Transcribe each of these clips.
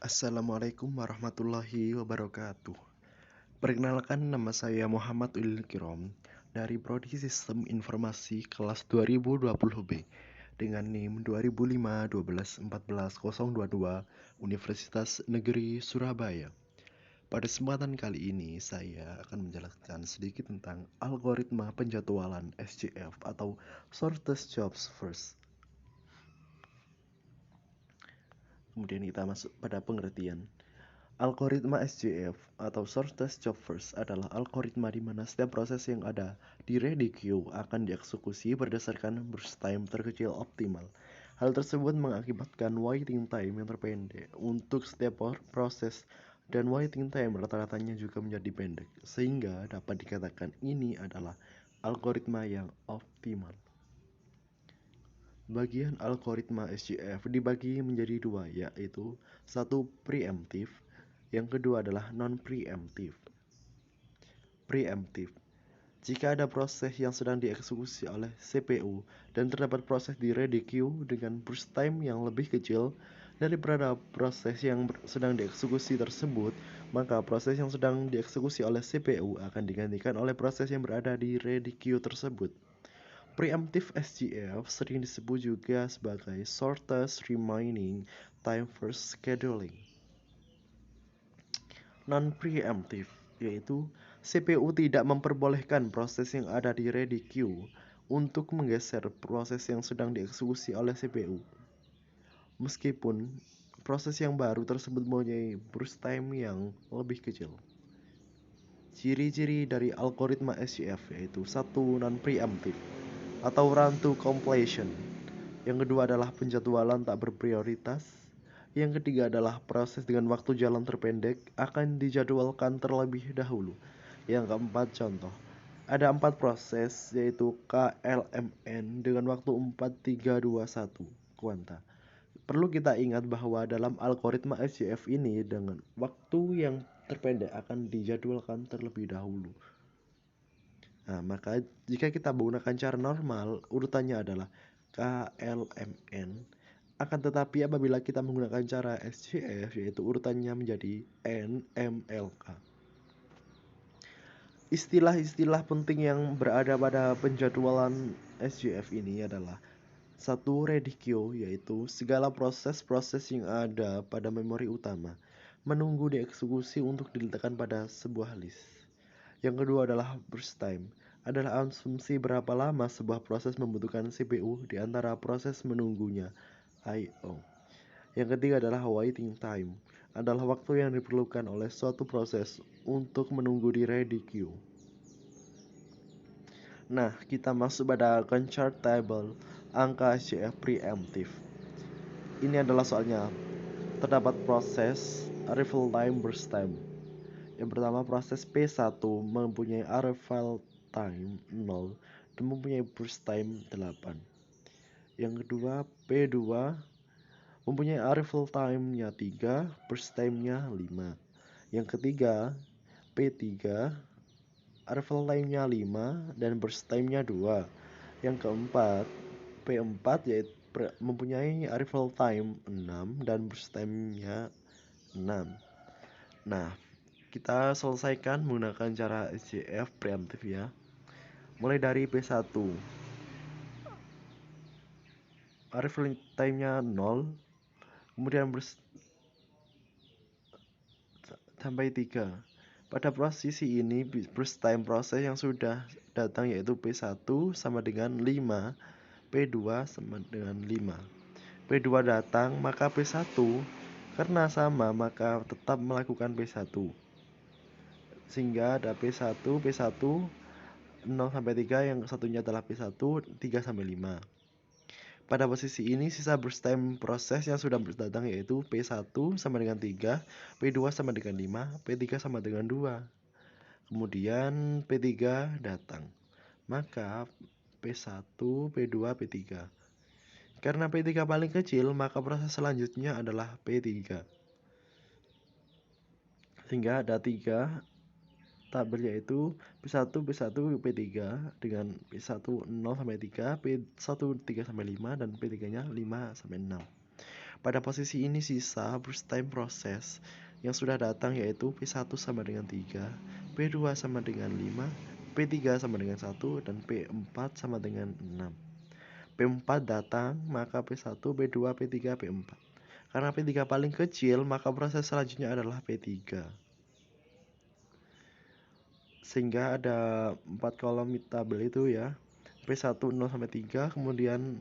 Assalamualaikum warahmatullahi wabarakatuh. Perkenalkan, nama saya Muhammad Ulil Kirom dari Prodi Sistem Informasi kelas 2020B dengan NIM 2005 12 14 022 Universitas Negeri Surabaya. Pada kesempatan kali ini saya akan menjelaskan sedikit tentang algoritma penjadwalan SJF atau Shortest Jobs First. Kemudian kita masuk pada pengertian. Algoritma SJF atau Shortest Job First adalah algoritma di mana setiap proses yang ada di ready queue akan dieksekusi berdasarkan burst time terkecil optimal. Hal tersebut mengakibatkan waiting time yang terpendek untuk setiap proses dan waiting time rata-ratanya juga menjadi pendek, sehingga dapat dikatakan ini adalah algoritma yang optimal. Bagian algoritma SJF dibagi menjadi dua, yaitu satu preemptif, yang kedua adalah non-preemptif. Preemptif. Jika ada proses yang sedang dieksekusi oleh CPU dan terdapat proses di ready queue dengan burst time yang lebih kecil daripada proses yang sedang dieksekusi tersebut, maka proses yang sedang dieksekusi oleh CPU akan digantikan oleh proses yang berada di ready queue tersebut. Preemptive SGF sering disebut juga sebagai shortest remaining time first scheduling. Non-preemptive, yaitu CPU tidak memperbolehkan proses yang ada di ready queue untuk menggeser proses yang sedang dieksekusi oleh CPU. Meskipun proses yang baru tersebut mempunyai burst time yang lebih kecil. Ciri-ciri dari algoritma SGF yaitu satu, non-preemptive atau run to completion. Yang kedua adalah penjadwalan tak berprioritas. Yang ketiga adalah proses dengan waktu jalan terpendek akan dijadwalkan terlebih dahulu. Yang keempat, contoh. Ada 4 proses yaitu KLMN dengan waktu 4321 kuanta. Perlu kita ingat bahwa dalam algoritma SJF ini dengan waktu yang terpendek akan dijadwalkan terlebih dahulu. Nah, maka jika kita menggunakan cara normal, urutannya adalah KLMN. Akan tetapi apabila kita menggunakan cara SJF, yaitu urutannya menjadi NMLK. Istilah-istilah penting yang berada pada penjadwalan SJF ini adalah satu, ready queue, yaitu segala proses-proses yang ada pada memori utama menunggu dieksekusi untuk diletakkan pada sebuah list. Yang kedua adalah burst time, adalah asumsi berapa lama sebuah proses membutuhkan CPU di antara proses menunggunya I/O. Yang ketiga adalah waiting time, adalah waktu yang diperlukan oleh suatu proses untuk menunggu di ready queue. Nah, kita masuk pada chart table angka SJF preemptive. Ini adalah soalnya. Terdapat proses arrival time burst time. Yang pertama, proses P1 mempunyai arrival time 0 dan mempunyai burst time 8. Yang kedua, P2 mempunyai arrival time-nya 3, burst time-nya 5. Yang ketiga, P3 arrival time-nya 5 dan burst time-nya 2. Yang keempat, P4 yaitu mempunyai arrival time 6 dan burst time-nya 6. Nah, kita selesaikan menggunakan cara SJF preemptif ya. Mulai dari P1. Arrival time-nya 0, kemudian sampai 3. Pada posisi ini burst time proses yang sudah datang yaitu P1 sama dengan 5, P2 sama dengan 5. P2 datang, maka P1 karena sama maka tetap melakukan P1. Sehingga ada P1, P1 0 sampai 3, yang satunya adalah P1 3 sampai 5. Pada posisi ini sisa burst time proses yang sudah datang yaitu P1 sama dengan 3, P2 sama dengan 5, P3 sama dengan 2. Kemudian P3 datang. Maka P1, P2, P3. Karena P3 paling kecil, maka proses selanjutnya adalah P3. Sehingga ada 3 tabel yaitu P1, P1, P3 dengan P1 0 sampai 3, P1 3 sampai 5 dan P3-nya 5 sampai 6. Pada posisi ini sisa burst time proses yang sudah datang yaitu P1 sama dengan 3, P2 sama dengan 5, P3 sama dengan 1, dan P4 sama dengan 6. P4 datang, maka P1, P2, P3, P4. Karena P3 paling kecil, maka proses selanjutnya adalah P3. Sehingga ada 4 kolom tabel itu ya. P1 0 sampai 3, kemudian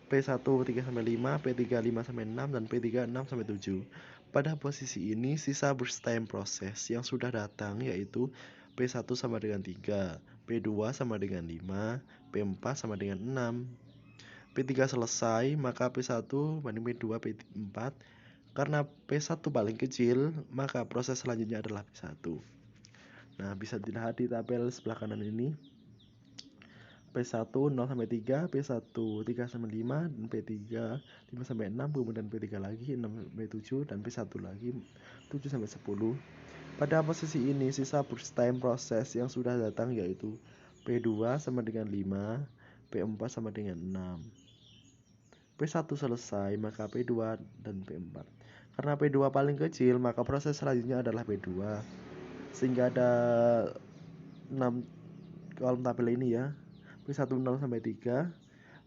P1 3 sampai 5, P3 5 sampai 6, dan P3 6 sampai 7. Pada posisi ini sisa burst time proses yang sudah datang yaitu P1 sama dengan 3, P2 sama dengan 5, P4 sama dengan 6. P3 selesai, maka P1 banding P2, P4. Karena P1 paling kecil, maka proses selanjutnya adalah P1. Nah, bisa dilihat di tabel sebelah kanan ini. P1 0 sampai 3, P1 3 sampai 5, dan P3 5 sampai 6, kemudian P3 lagi 6 sampai 7, dan P1 lagi 7 sampai 10. Pada posisi ini sisa burst time proses yang sudah datang yaitu P2 sama dengan 5, P4 sama dengan 6. P1 selesai, maka P2 dan P4. Karena P2 paling kecil, maka proses selanjutnya adalah P2. Sehingga ada 6 kolom tabel ini ya. P1 0 sampai 3,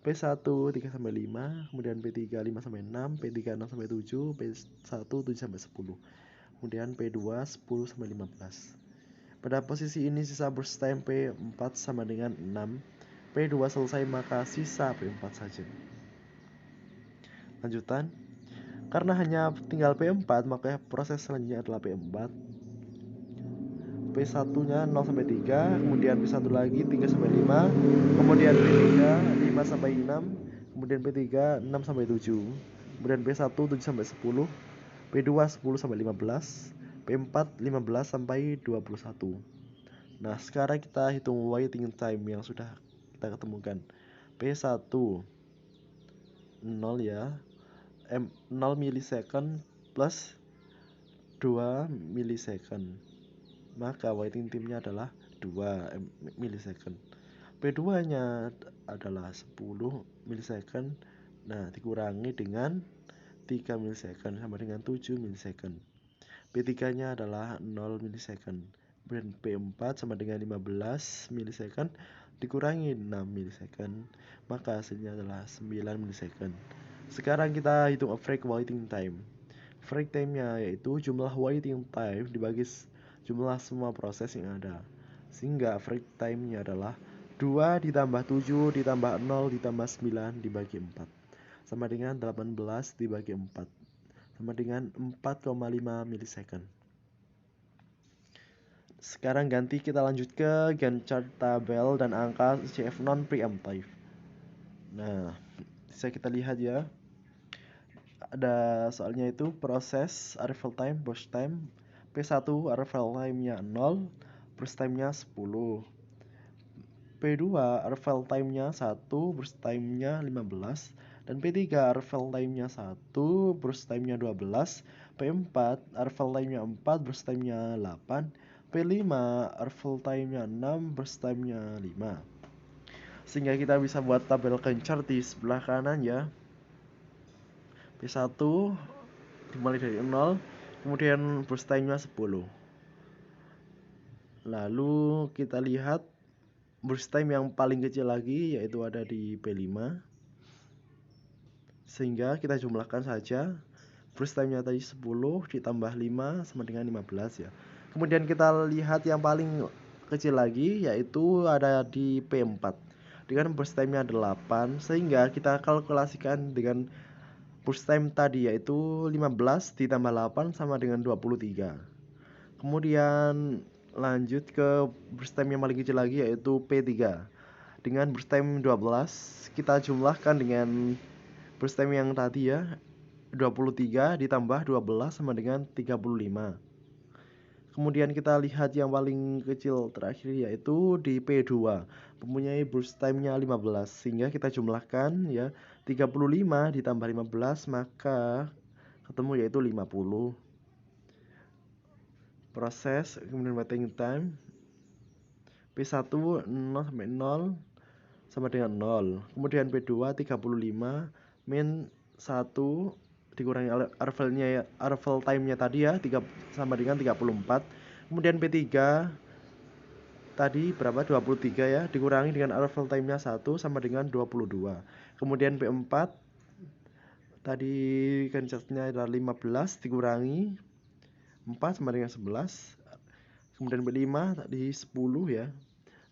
P1 3 sampai 5, kemudian P3 5 sampai 6, P3 6 sampai 7, P1 7 sampai 10. Kemudian P2 10 sampai 15. Pada posisi ini sisa burst time P4 sama dengan 6. P2 selesai, maka sisa P4 saja. Lanjutan. Karena hanya tinggal P4, maka proses selanjutnya adalah P4. P1-nya 0 sampai 3, kemudian P1 lagi 3 sampai 5, kemudian P3 5 sampai 6, kemudian P3 6 sampai 7, kemudian P1 7 sampai 10, P2 10 sampai 15, P4 15 sampai 21. Nah, sekarang kita hitung waiting time yang sudah kita ketemukan. P1 0 ya. 0 milisecond plus 2 milisecond. Maka waiting time-nya adalah 2 milisecond. P2 nya adalah 10 milisecond. Nah, dikurangi dengan 3 milisecond sama dengan 7 milisecond. P3 nya adalah 0 milisecond. Dan P4 sama dengan 15 milisecond dikurangi 6 milisecond, maka hasilnya adalah 9 milisecond. Sekarang kita hitung average waiting time. Average time-nya yaitu jumlah waiting time dibagi jumlah semua proses yang ada. Sehingga average time-nya adalah 2 ditambah 7 ditambah 0 ditambah 9 dibagi 4 sama dengan 18 dibagi 4 sama dengan 4,5 milisecond. Sekarang ganti kita lanjut ke Gantt chart tabel dan angka CF non preemptive. Nah, bisa kita lihat ya. Ada soalnya itu proses arrival time, burst time. P1 arrival time-nya 0, burst time-nya 10. P2 arrival time-nya 1, burst time-nya 15. Dan P3 arrival time-nya 1, burst time-nya 12. P4 arrival time-nya 4, burst time-nya 8. P5 arrival time-nya 6, burst time-nya 5. Sehingga kita bisa buat tabel Gantt chart di sebelah kanan ya. P1 dimulai dari 0, kemudian burst time-nya 10. Lalu kita lihat burst time yang paling kecil lagi yaitu ada di P5. Sehingga kita jumlahkan saja. Burst time-nya tadi 10 ditambah 5 sama dengan 15 ya. Kemudian kita lihat yang paling kecil lagi yaitu ada di P4 dengan burst time-nya 8, sehingga kita kalkulasikan dengan burst time tadi yaitu 15 ditambah 8 sama dengan 23. Kemudian lanjut ke burst time yang paling kecil lagi yaitu P3 dengan burst time 12. Kita jumlahkan dengan burst time yang tadi ya, 23 ditambah 12 sama dengan 35. Kemudian kita lihat yang paling kecil terakhir yaitu di P2 mempunyai burst time-nya 15, sehingga kita jumlahkan ya 35 ditambah 15 maka ketemu yaitu 50. Proses kemudian waiting time P1 0 sampai 0 sama dengan 0. Kemudian P2 35 min 1 dikurangi arrival time-nya tadi ya, sama dengan 34. Kemudian P3 tadi berapa? 23 ya, dikurangi dengan arrival time-nya 1 sama dengan 22. Kemudian P4 tadi kencetnya adalah 15 dikurangi 4 sama dengan 11. Kemudian B5 tadi 10 ya,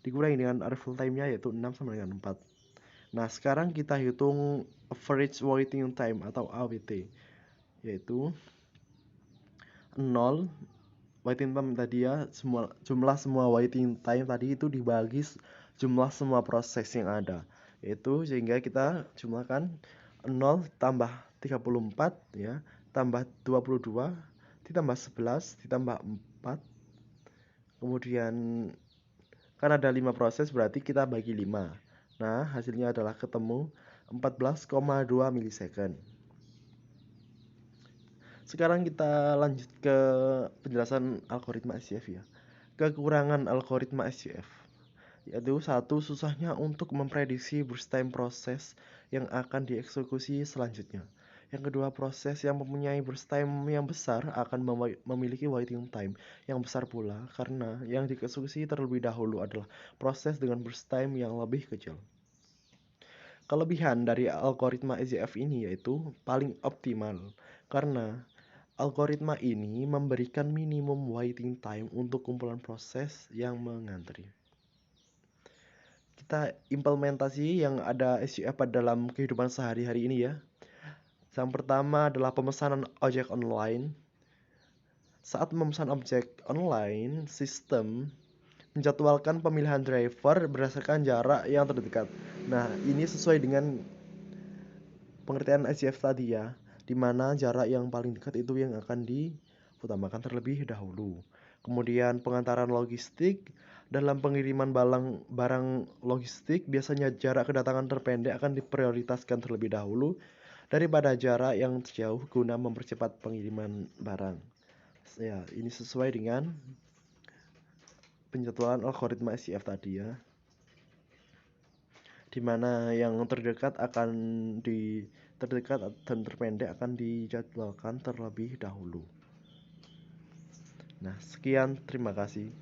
dikurangi dengan arrival time-nya yaitu 6 sama dengan 4. Nah, sekarang kita hitung average waiting time atau AWT, yaitu 0 waiting time tadi ya, jumlah semua waiting time tadi itu dibagi jumlah semua proses yang ada, yaitu sehingga kita jumlahkan 0 tambah 34 ya, tambah 22 ditambah 11 ditambah 4. Kemudian kan ada 5 proses, berarti kita bagi 5. Nah, hasilnya adalah ketemu 14,2 milisecond. Sekarang kita lanjut ke penjelasan algoritma SCF ya. Kekurangan algoritma SCF yaitu satu, susahnya untuk memprediksi burst time proses yang akan dieksekusi selanjutnya. Yang kedua, proses yang mempunyai burst time yang besar akan memiliki waiting time yang besar pula karena yang dieksekusi terlebih dahulu adalah proses dengan burst time yang lebih kecil. Kelebihan dari algoritma SCF ini yaitu paling optimal karena algoritma ini memberikan minimum waiting time untuk kumpulan proses yang mengantri. Kita implementasi yang ada SCF dalam kehidupan sehari-hari ini ya. Yang pertama adalah pemesanan ojek online. Saat memesan ojek online, sistem menjadwalkan pemilihan driver berdasarkan jarak yang terdekat. Nah, ini sesuai dengan pengertian SCF tadi ya, di mana jarak yang paling dekat itu yang akan diutamakan terlebih dahulu. Kemudian pengantaran logistik, dalam pengiriman barang logistik biasanya jarak kedatangan terpendek akan diprioritaskan terlebih dahulu daripada jarak yang jauh guna mempercepat pengiriman barang. Ya, ini sesuai dengan penjadwalan algoritma SCF tadi ya, dimana yang terdekat dan terpendek akan dijadwalkan terlebih dahulu. Nah, sekian, terima kasih.